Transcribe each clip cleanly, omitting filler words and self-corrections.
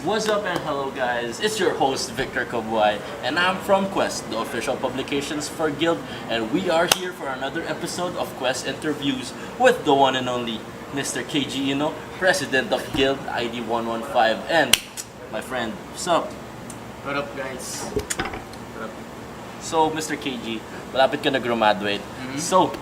What's up and hello guys, it's your host Victor Cabuay and I'm from Quest, the official publications for Guild, and we are here for another episode of Quest Interviews with the one and only Mr. Keiji Iino, President of Guild ID 115, and my friend, what's up? What up, guys? So Mr. KG, malapit ka na graduate. So,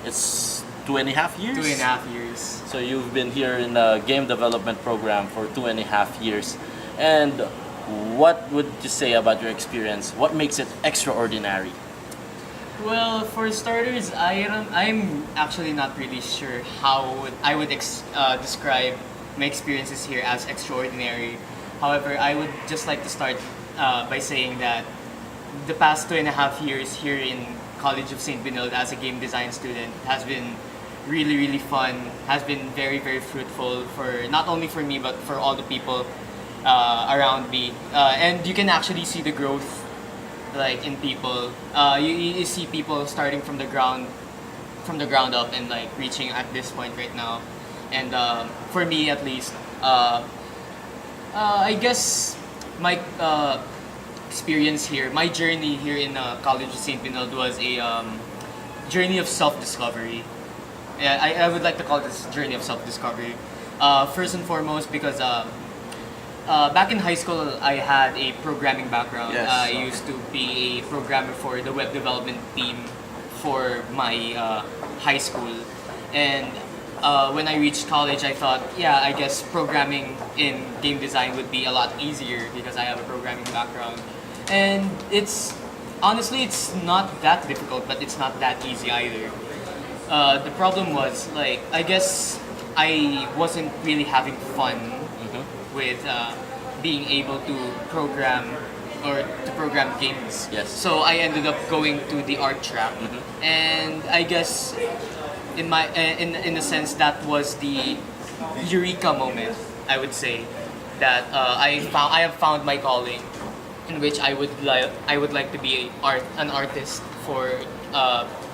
it's 2.5 years? 2.5 years. So you've been here in the game development program for 2.5 years. And what would you say about your experience? What makes it extraordinary? Well, for starters, I'm actually not really sure how I would describe my experiences here as extraordinary. However, I would just like to start by saying that the past 2.5 years here in College of Saint Benilde as a game design student has been really fun, has been very fruitful for not only for me but for all the people around me, and you can actually see the growth like in people. You see people starting from the ground up and like reaching at this point right now, and for me at least, I guess my experience here, my journey here in College of Saint Benilde was a journey of self-discovery. Yeah, I would like to call this journey of self-discovery. First and foremost, because back in high school, I had a programming background. Yes. I used to be a programmer for the web development team for my high school. And when I reached college, I thought, yeah, I guess programming in game design would be a lot easier because I have a programming background. And honestly, it's not that difficult, but it's not that easy either. The problem was, like, I guess I wasn't really having fun with being able to program games. Yes. So I ended up going to the art track, and I guess in a sense that was the eureka moment. I would say that I have found my calling, in which I would like to be an artist for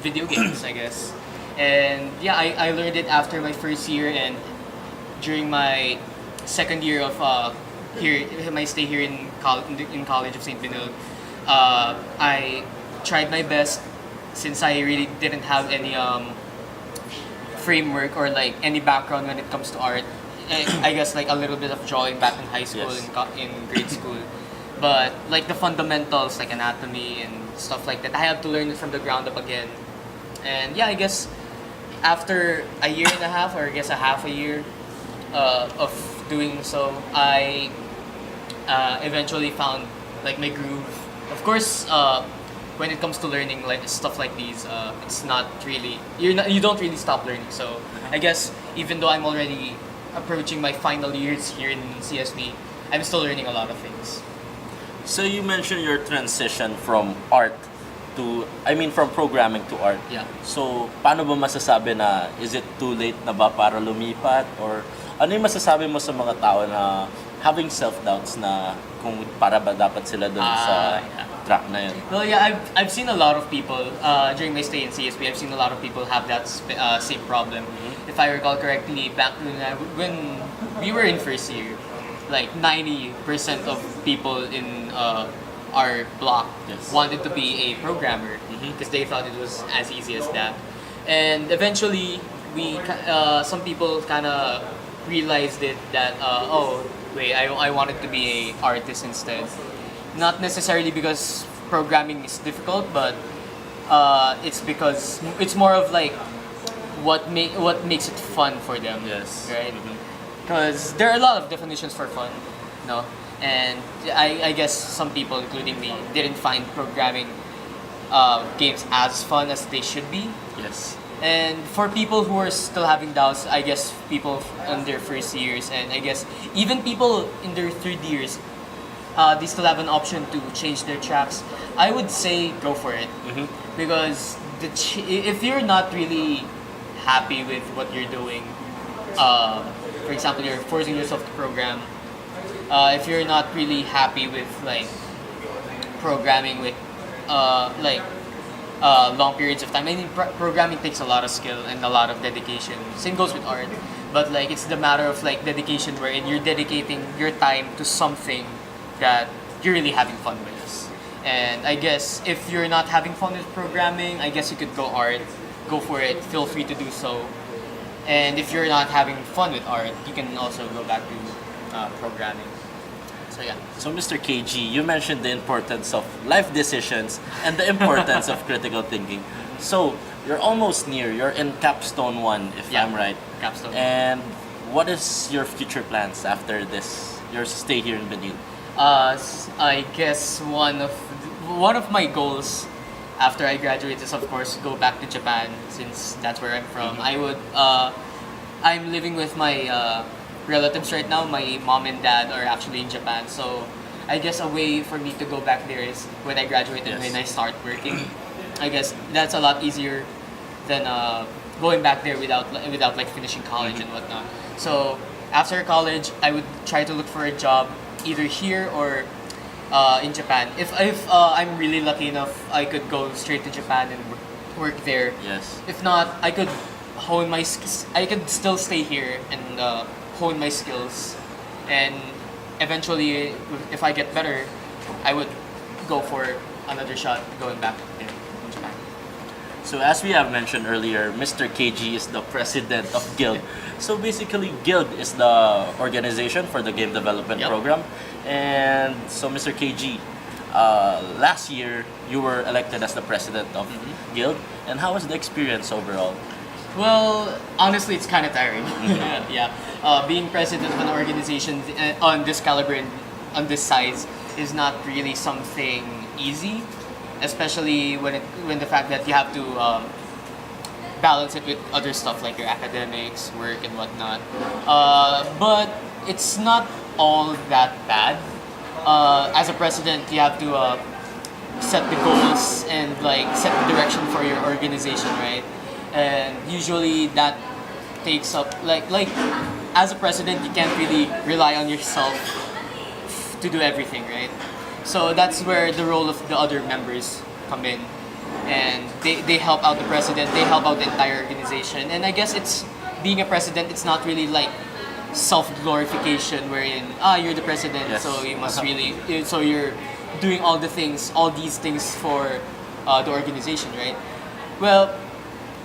video games, I guess. And yeah, I learned it after my first year, and during my second year of my stay here in College of Saint Benilde, I tried my best, since I really didn't have any framework or like any background when it comes to art. I guess like a little bit of drawing back in high school, Yes. in grade school, but like the fundamentals like anatomy and stuff like that, I had to learn it from the ground up again. And yeah, I guess after a year and a half, or I guess a half a year of doing so, I eventually found like my groove. Of course, when it comes to learning like stuff like these, it's not really you don't really stop learning. So I guess even though I'm already approaching my final years here in CSB, I'm still learning a lot of things. So you mentioned your transition from from programming to art. Yeah. So, paano ba masasabi na, is it too late na ba para lumipat? Or ano yung masasabi mo sa mga tao na having self-doubts na kung para ba dapat sila doon sa Yeah. track na yun? Well, yeah, I've seen a lot of people during my stay in CSB. I've seen a lot of people have that same problem. If I recall correctly, back when we were in first year, like 90% of people in our block Yes. wanted to be a programmer because they thought it was as easy as that. And eventually, some people kind of realized it that oh wait, I wanted to be a artist instead. Not necessarily because programming is difficult, but it's because it's more of like what makes it fun for them. Yes. Right. Because there are a lot of definitions for fun, no? And I guess some people, including me, didn't find programming games as fun as they should be. Yes. And for people who are still having doubts, I guess people in their first years, and I guess even people in their third years, they still have an option to change their tracks. I would say go for it, because if you're not really happy with what you're doing, for example, you're forcing yourself to program. If you're not really happy with like programming with like long periods of time. I mean, programming takes a lot of skill and a lot of dedication. Same goes with art, but like it's the matter of like dedication, wherein you're dedicating your time to something that you're really having fun with. And I guess if you're not having fun with programming, I guess you could go art. Go for it. Feel free to do so. And if you're not having fun with art, you can also go back to programming. So yeah. So Mr. KG, you mentioned the importance of life decisions and the importance of critical thinking. So you're almost near. You're in Capstone 1, if Yeah. I'm right. Capstone. And what is your future plans after this? Your stay here in Benilde? I guess one of my goals after I graduate is of course go back to Japan, since that's where I'm from. I'm living with my relatives right now. My mom and dad are actually in Japan, so I guess a way for me to go back there is when I graduate and Yes. when I start working. I guess that's a lot easier than going back there without like finishing college and whatnot. So after college, I would try to look for a job either here or in Japan. If I'm really lucky enough, I could go straight to Japan and work there. Yes. If not, I could hone my I could still stay here and hone my skills, and eventually, if I get better, I would go for another shot going back there in Japan. So as we have mentioned earlier, Mr. KG is the president of Guild. So basically, Guild is the organization for the game development Yep. program. And so Mr. KG, last year you were elected as the president of Guild. And how was the experience overall? Well, honestly, it's kind of tiring. Yeah. Being president of an organization on this caliber and on this size is not really something easy, especially when the fact that you have to balance it with other stuff like your academics, work, and whatnot. But it's not all that bad. As a president, you have to set the goals and like set the direction for your organization, right? And usually that takes up like as a president, you can't really rely on yourself to do everything, right? So that's where the role of the other members come in, and they help out the president, they help out the entire organization. And I guess it's being a president, it's not really like self-glorification wherein you're the president, Yes. so you must really so you're doing all these things for the organization, right? Well,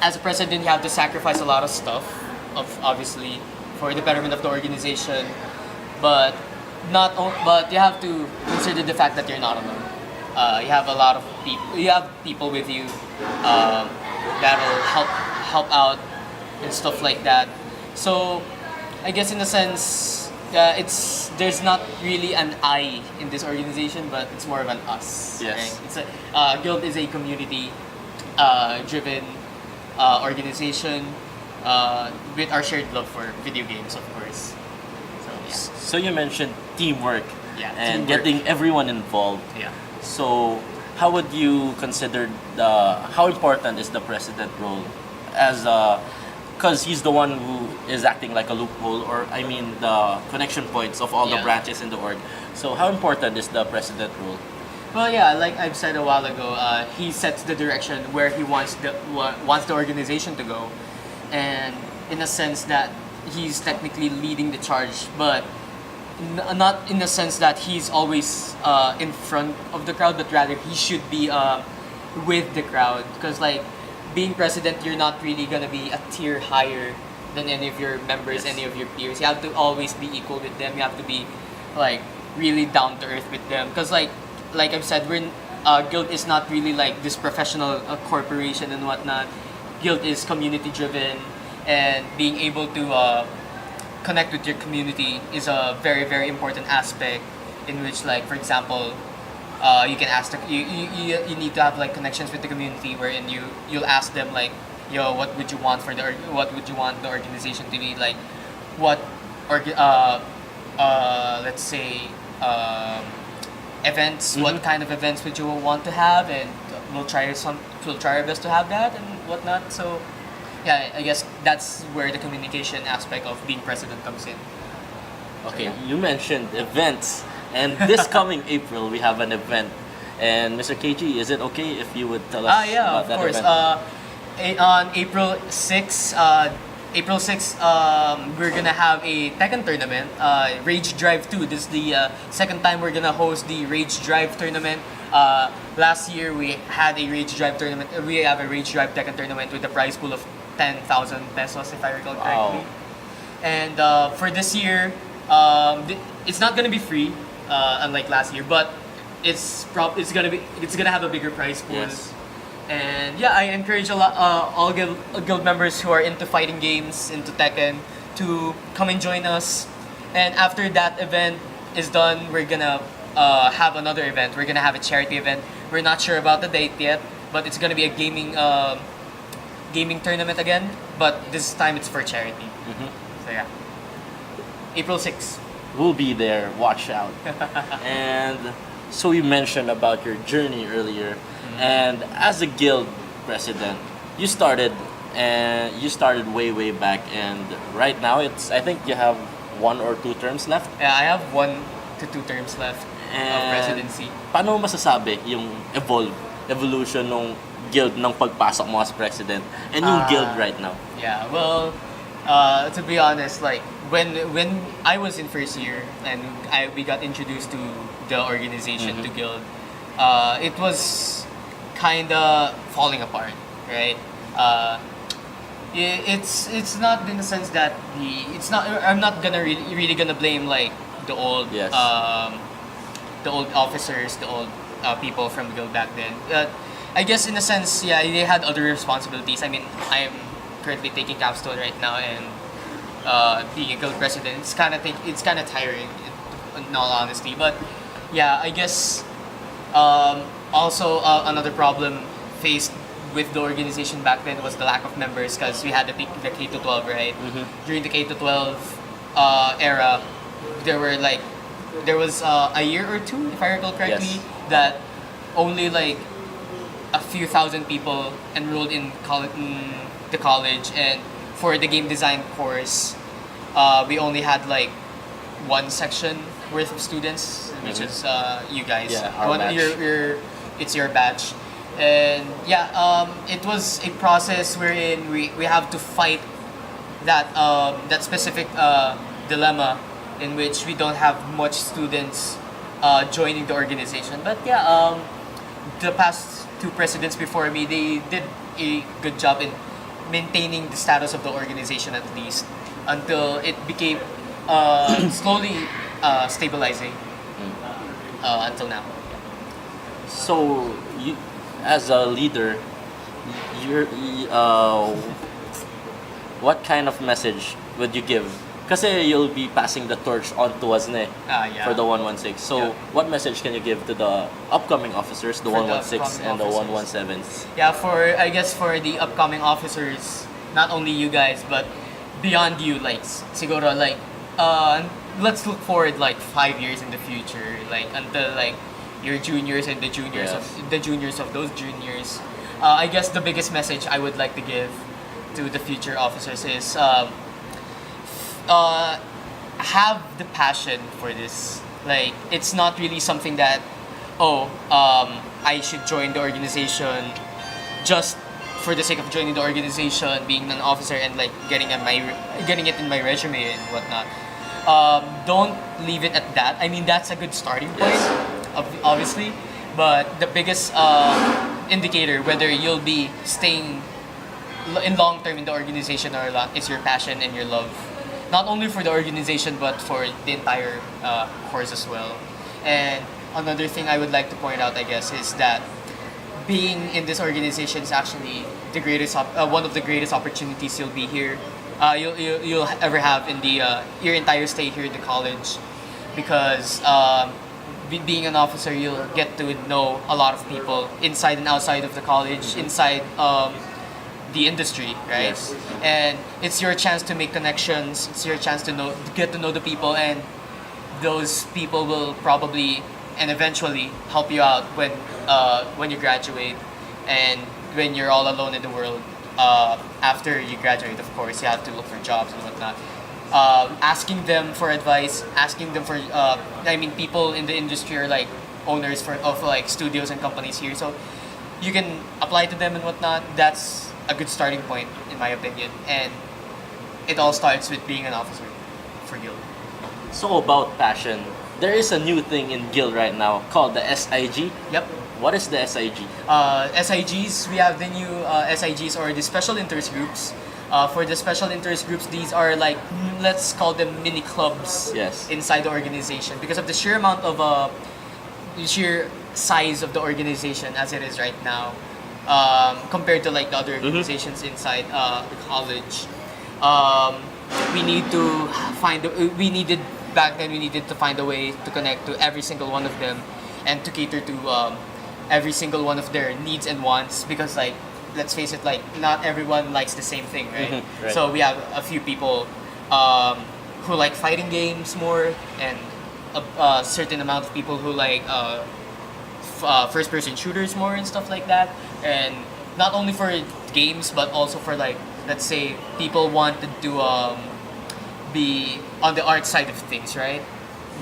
as a president, you have to sacrifice a lot of stuff, obviously, for the betterment of the organization, but but you have to consider the fact that you're not alone. You have a lot of people. You have people with you that'll help out and stuff like that. So, I guess in a sense, there's not really an I in this organization, but it's more of an us. Yes. Right? It's Guild is a community driven organization with our shared love for video games, of course. So yeah. So you mentioned teamwork Yeah, and teamwork. getting everyone involved. Yeah. So how would you consider how important is the president role as because he's the one who is acting like a loophole, or I mean the connection points of all the Yeah. branches in the org. So how important is the president role? Well, yeah, like I've said a while ago, he sets the direction where he wants the organization to go, and in a sense that he's technically leading the charge, but not in the sense that he's always in front of the crowd, but rather he should be with the crowd. Because like being president, you're not really gonna be a tier higher than any of your members, Yes. any of your peers. You have to always be equal with them. You have to be like really down to earth with them. Because like I've said, Guild is not really like this professional corporation and whatnot. Guild is community driven, and being able to connect with your community is a very very important aspect. In which, like for example, you can ask you need to have like connections with the community, wherein you'll ask them like, yo, what would you want what would you want the organization to be like, what let's say events, what kind of events would you want to have, and we'll try our best to have that and whatnot. So yeah, I guess that's where the communication aspect of being president comes in. Okay, you mentioned events, and this coming April we have an event And Mr. KG, is it okay if you would tell us Yeah, about of that course. event? On April 6th, we're gonna have a Tekken tournament, Rage Drive 2. This is the second time we're gonna host the Rage Drive tournament. Last year we had a Rage Drive tournament. We have a Rage Drive Tekken tournament with a prize pool of 10,000 pesos, if I recall correctly. And for this year, it's not gonna be free, unlike last year, but it's gonna have a bigger prize pool. Yes. And yeah, I encourage all guild members who are into fighting games, into Tekken, to come and join us. And after that event is done, we're gonna have another event. We're gonna have a charity event. We're not sure about the date yet, but it's gonna be a gaming tournament again. But this time it's for charity. So yeah, April 6th. We'll be there. Watch out. And so you mentioned about your journey earlier, and as a guild president, you started way back, and right now I think you have 1 or 2 terms left. Yeah, I have 1 to 2 terms left of presidency. Paano mo masasabi yung evolution ng guild ng pagpasok mo as president and yung guild right now? Yeah, well, to be honest, like when I was in first year and we got introduced to the organization, to guild, it was kind of falling apart, right? It's not in the sense that it's not. I'm not gonna really gonna blame like the old Yes. The old officers, the old people from guild back then. I guess in a sense, yeah, they had other responsibilities. I mean, I'm currently taking capstone right now, and being a guild president, it's kind of tiring, in all honesty. But yeah, I guess also another problem faced with the organization back then was the lack of members, because we had the K to 12, right? During the K to 12 era, there was a year or 2, if I recall correctly, Yes. that only like a few thousand people enrolled in the college, and for the game design course, we only had like 1 section worth of students, which is you guys. Yeah, our batch. It's your batch. And yeah, it was a process wherein we have to fight that specific dilemma in which we don't have much students joining the organization. But yeah, the past 2 presidents before me, they did a good job in maintaining the status of the organization, at least until it became slowly stabilizing until now. So you, as a leader, what kind of message would you give? Kasi you'll be passing the torch on to us Yeah. for the 116. So Yeah. what message can you give to the upcoming officers, the For the 116 and the upcoming 117s? Yeah, I guess for the upcoming officers, not only you guys, but beyond you, like siguro like let's look forward like 5 years in the future, like until like your juniors and the juniors Yes. of those juniors. I guess the biggest message I would like to give to the future officers is have the passion for this. Like, it's not really something that I should join the organization just for the sake of joining the organization, being an officer, and like getting it in my resume and whatnot. Don't leave it at that. I mean, that's a good starting point, obviously, but the biggest indicator whether you'll be staying in long term in the organization or not is your passion and your love, not only for the organization but for the entire course as well. And another thing I would like to point out, I guess, is that being in this organization is actually the greatest one of the greatest opportunities you'll be here. You'll ever have in the your entire stay here in the college, because being an officer, you'll get to know a lot of people inside and outside of the college, inside the industry, right? Yes. And it's your chance to make connections. It's your chance to get to know the people, and those people will probably and eventually help you out when you graduate, and when you're all alone in the world. After you graduate, of course, you have to look for jobs and whatnot. Asking them for advice, asking them for, people in the industry are like owners of like studios and companies here. So you can apply to them and whatnot. That's a good starting point, in my opinion. And it all starts with being an officer for Guild. So about passion, there is a new thing in Guild right now called the SIG. Yep. What is the SIG? SIGs, we have the new SIGs, or the special interest groups. For the special interest groups, these are like, let's call them mini clubs Yes. inside the organization, because of the sheer amount of the sheer size of the organization as it is right now, compared to like the other organizations inside the college. We need to we needed back then we needed to find a way to connect to every single one of them and to cater to every single one of their needs and wants, because like, let's face it, like not everyone likes the same thing, right? Right. So we have a few people who like fighting games more, and a certain amount of people who like first-person shooters more and stuff like that. And not only for games, but also for like, let's say people wanted to be on the art side of things, right?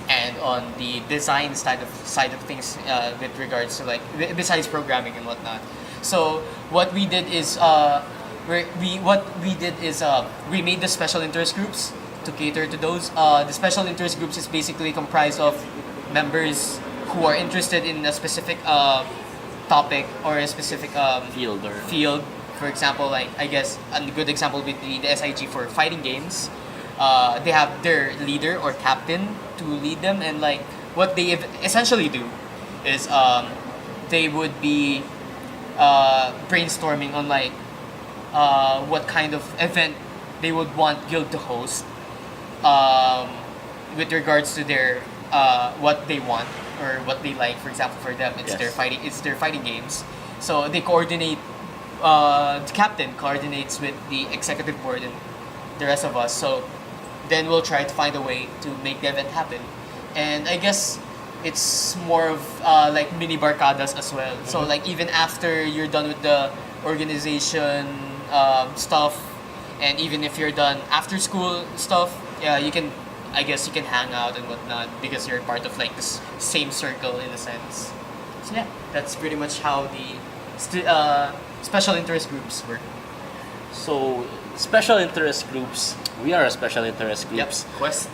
And on the design side of things, with regards to like, besides programming and whatnot. So what we did is we made the special interest groups to cater to those. The special interest groups is basically comprised of members who are interested in a specific topic or a specific field. For example, like, I guess a good example would be the SIG for fighting games. They have their leader or captain to lead them, and like what they essentially do is they would be brainstorming on like what kind of event they would want Guild to host, with regards to their what they want or what they like. For example, for them, it's Yes. their fighting games. So they coordinate. The captain coordinates with the executive board and the rest of us. So then we'll try to find a way to make the event happen. And I guess it's more of like mini barcadas as well. So like, even after you're done with the organization stuff, and even if you're done after school stuff, yeah, you can, I guess you can hang out and whatnot, because you're part of like this same circle in a sense. So yeah, that's pretty much how the special interest groups work. So special interest groups. We are a special interest groups. Yep. Quest.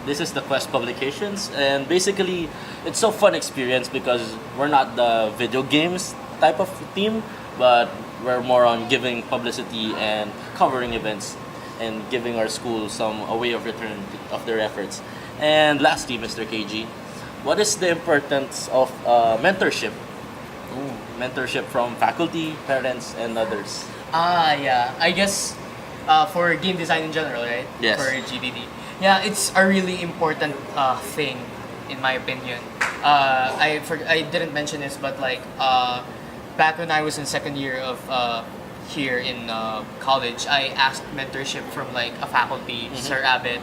This is the Quest Publications, and basically, it's a fun experience because we're not the video games type of team, but we're more on giving publicity and covering events and giving our school a way of return of their efforts. And lastly, Mr. KG, what is the importance of mentorship? Mentorship from faculty, parents, and others. Yeah. I guess for game design in general, right? Yes. For GDD. Yeah, it's a really important thing, in my opinion. I didn't mention this, but like back when I was in second year of here in college, I asked mentorship from like a faculty, Sir Abbott,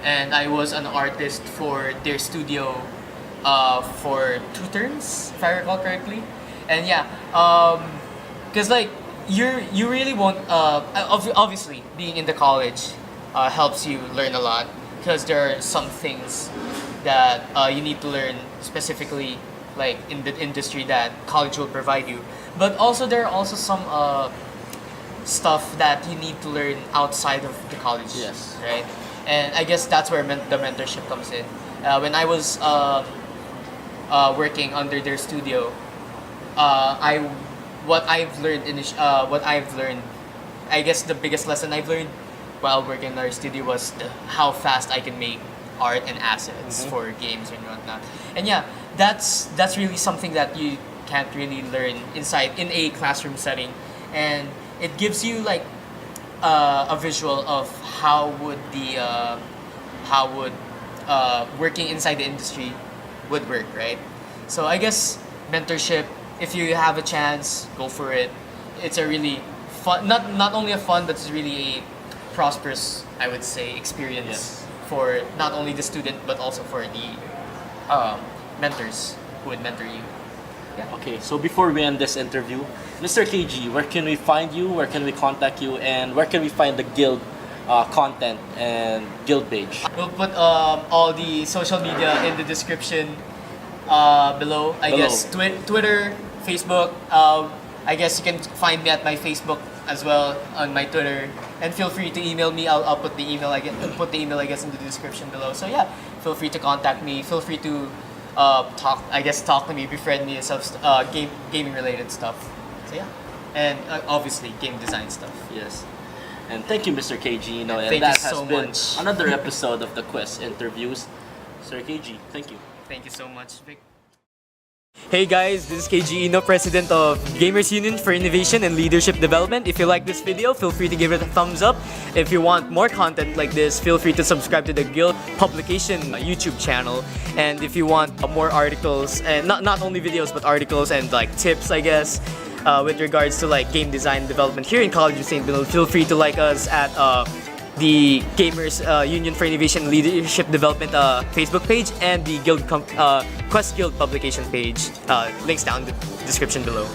and I was an artist for their studio for 2 terms, if I recall correctly. And yeah, because like you really won't. Obviously, being in the college helps you learn a lot, because there are some things that you need to learn specifically, like in the industry that college will provide you. But also there are also some stuff that you need to learn outside of the college. Yes. Right. And I guess that's where the mentorship comes in. When I was working under their studio, what I've learned, I guess the biggest lesson I've learned while working in our studio was how fast I can make art and assets for games and whatnot. And yeah, that's really something that you can't really learn in a classroom setting, and it gives you like a visual of how would working inside the industry would work, right? So I guess mentorship, if you have a chance, go for it. It's a really fun, not only a fun, but it's really a prosperous, I would say, experience. Yes. For not only the student, but also for the mentors who would mentor you. Yeah. Okay, so before we end this interview, Mr. KG, where can we find you? Where can we contact you? And where can we find the Guild content and Guild page? We'll put all the social media in the description. below. I Below. guess Twitter, Facebook. I guess you can find me at my Facebook as well on my Twitter. And feel free to email me. I'll put the email I guess in the description below. So yeah, feel free to contact me. Feel free to talk to me, befriend me, and stuff, gaming related stuff. So yeah, and obviously game design stuff. Yes. And thank you, Mr. Keiji Iino. And Thank that you has so been much. another episode of the Quest Interviews. Sir Keiji, thank you. Thank you so much, Vic. Hey guys, this is Keiji Iino, President of Gamers Union for Innovation and Leadership Development. If you like this video, feel free to give it a thumbs up. If you want more content like this, feel free to subscribe to the Guild Publication YouTube channel. And if you want more articles, and not only videos, but articles and like tips, I guess, with regards to like game design development here in College of Saint Benilde, feel free to like us at the Gamers Union for Innovation and Leadership Development Facebook page and the Quest Guild publication page. Links down in the description below.